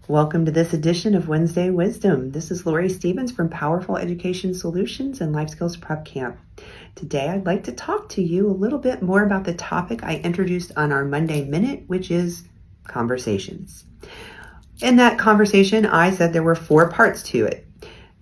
Welcome to this edition of Wednesday Wisdom. This is Lori Stevens from Powerful Education Solutions and Life Skills Prep Camp. Today, I'd like to talk to you a little bit more about the topic I introduced on our Monday Minute, which is conversations. In that conversation, I said there were 4 parts to it.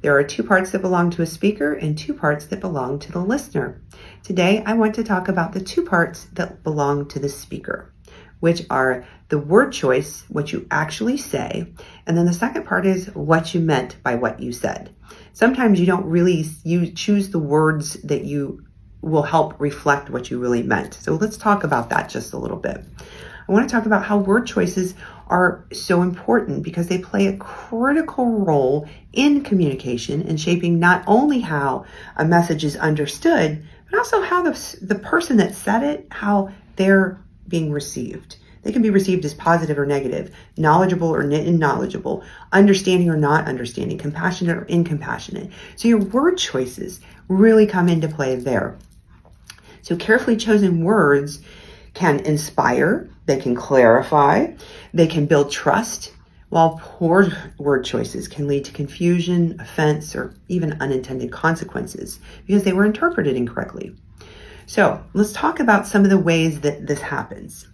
There are 2 parts that belong to a speaker and 2 parts that belong to the listener. Today, I want to talk about the 2 parts that belong to the speaker, which are the word choice, what you actually say, and then the second part is what you meant by what you said. Sometimes you choose the words that you will help reflect what you really meant. So let's talk about that just a little bit. I want to talk about how word choices are so important because they play a critical role in communication and shaping not only how a message is understood, but also how the person that said it, how they're being received. They can be received as positive or negative, knowledgeable or unknowledgeable, understanding or not understanding, compassionate or incompassionate. So your word choices really come into play there. So carefully chosen words can inspire, they can clarify, they can build trust, while poor word choices can lead to confusion, offense, or even unintended consequences because they were interpreted incorrectly. So let's talk about some of the ways that this happens.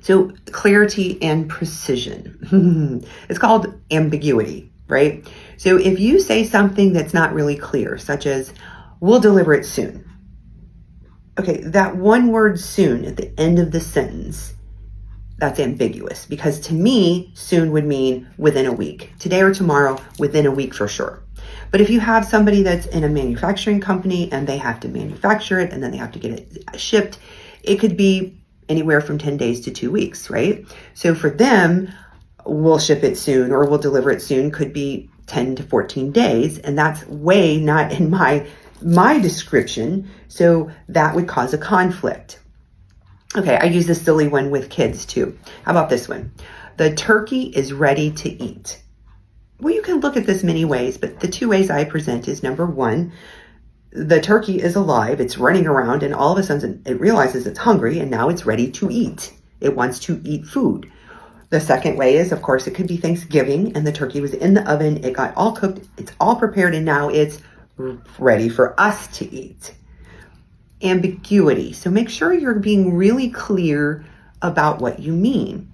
So clarity and precision. It's called ambiguity, right? So if you say something that's not really clear, such as, we'll deliver it soon. Okay, that one word soon at the end of the sentence, that's ambiguous because to me, soon would mean within a week. Today or tomorrow, within a week for sure. But if you have somebody that's in a manufacturing company and they have to manufacture it and then they have to get it shipped, it could be anywhere from 10 days to 2 weeks, right? So for them, we'll ship it soon or we'll deliver it soon could be 10 to 14 days. And that's way not in my description. So that would cause a conflict. Okay, I use this silly one with kids too. How about this one? The turkey is ready to eat. Well, you can look at this many ways, but the 2 ways I present is number 1, the turkey is alive, it's running around, and all of a sudden it realizes it's hungry and now it's ready to eat. It wants to eat food. The second way is, of course, it could be Thanksgiving and the turkey was in the oven, it got all cooked, it's all prepared, and now it's ready for us to eat. Ambiguity. So make sure you're being really clear about what you mean.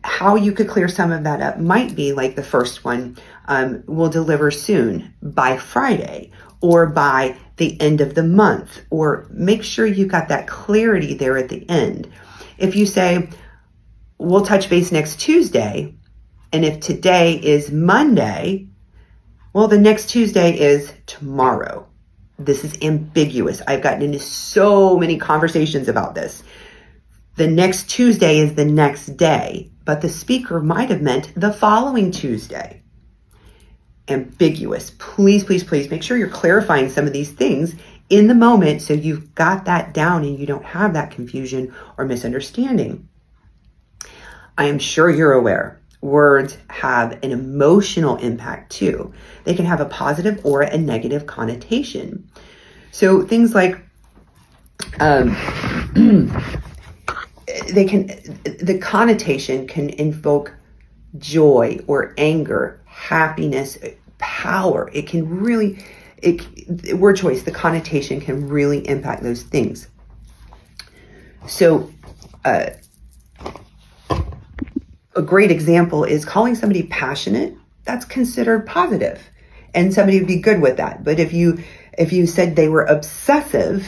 How you could clear some of that up might be like the first one, we'll deliver soon by Friday or by the end of the month, or make sure you got that clarity there at the end. If you say, we'll touch base next Tuesday, and if today is Monday, well, the next Tuesday is tomorrow. This is ambiguous. I've gotten into so many conversations about this. The next Tuesday is the next day, but the speaker might have meant the following Tuesday. Ambiguous. Please, please, please make sure you're clarifying some of these things in the moment so you've got that down and you don't have that confusion or misunderstanding. I am sure you're aware words have an emotional impact too. They can have a positive or a negative connotation. So things like the connotation can invoke joy or anger, happiness, power. It can really, word choice, the connotation can really impact those things. So a great example is calling somebody passionate. That's considered positive, and somebody would be good with that. But if you said they were obsessive,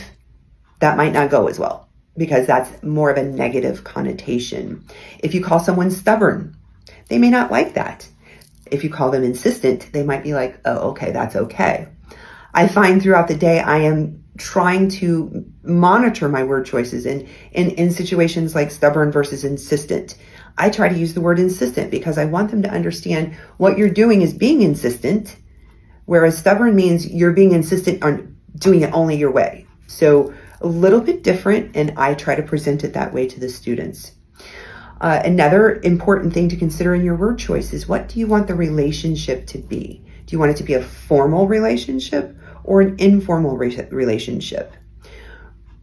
that might not go as well because that's more of a negative connotation. If you call someone stubborn, they may not like that. If you call them insistent, they might be like, oh, okay, that's okay. I find throughout the day, I am trying to monitor my word choices in situations like stubborn versus insistent. I try to use the word insistent because I want them to understand what you're doing is being insistent, whereas stubborn means you're being insistent on doing it only your way. So a little bit different, and I try to present it that way to the students. Another important thing to consider in your word choice is, what do you want the relationship to be? Do you want it to be a formal relationship or an informal relationship?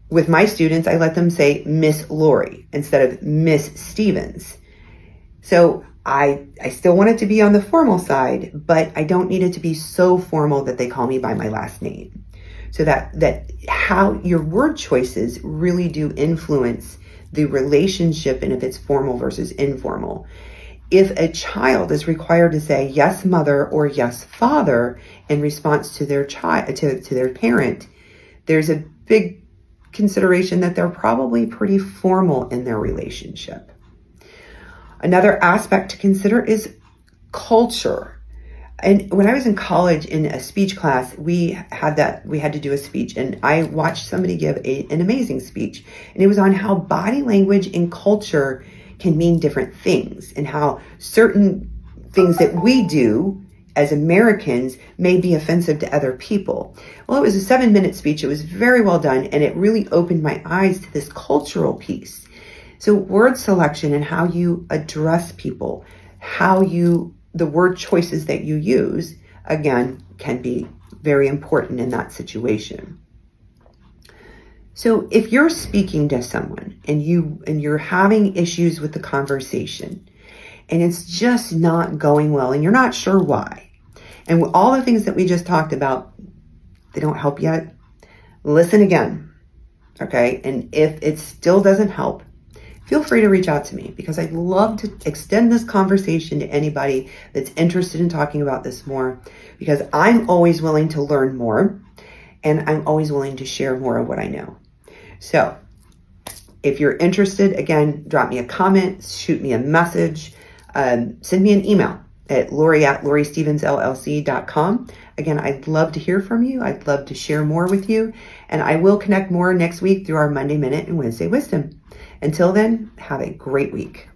With my students, I let them say Miss Lori instead of Miss Stevens. So I still want it to be on the formal side, but I don't need it to be so formal that they call me by my last name. So that how your word choices really do influence the relationship and if it's formal versus informal. If a child is required to say yes mother or yes father in response to their child to their parent, there's a big consideration that they're probably pretty formal in their relationship. Another aspect to consider is culture. And when I was in college in a speech class, we had to do a speech, and I watched somebody give an amazing speech, and it was on how body language and culture can mean different things, and how certain things that we do as Americans may be offensive to other people. Well, it was a 7-minute speech. It was very well done, and it really opened my eyes to this cultural piece. So word selection and how you address people, the word choices that you use, again, can be very important in that situation. So if you're speaking to someone and you're having issues with the conversation and it's just not going well and you're not sure why, and all the things that we just talked about, they don't help yet, listen again, okay? And if it still doesn't help, feel free to reach out to me, because I'd love to extend this conversation to anybody that's interested in talking about this more, because I'm always willing to learn more and I'm always willing to share more of what I know. So if you're interested, again, drop me a comment, shoot me a message, send me an email at lori@loristevensllc.com. Again, I'd love to hear from you. I'd love to share more with you. And I will connect more next week through our Monday Minute and Wednesday Wisdom. Until then, have a great week.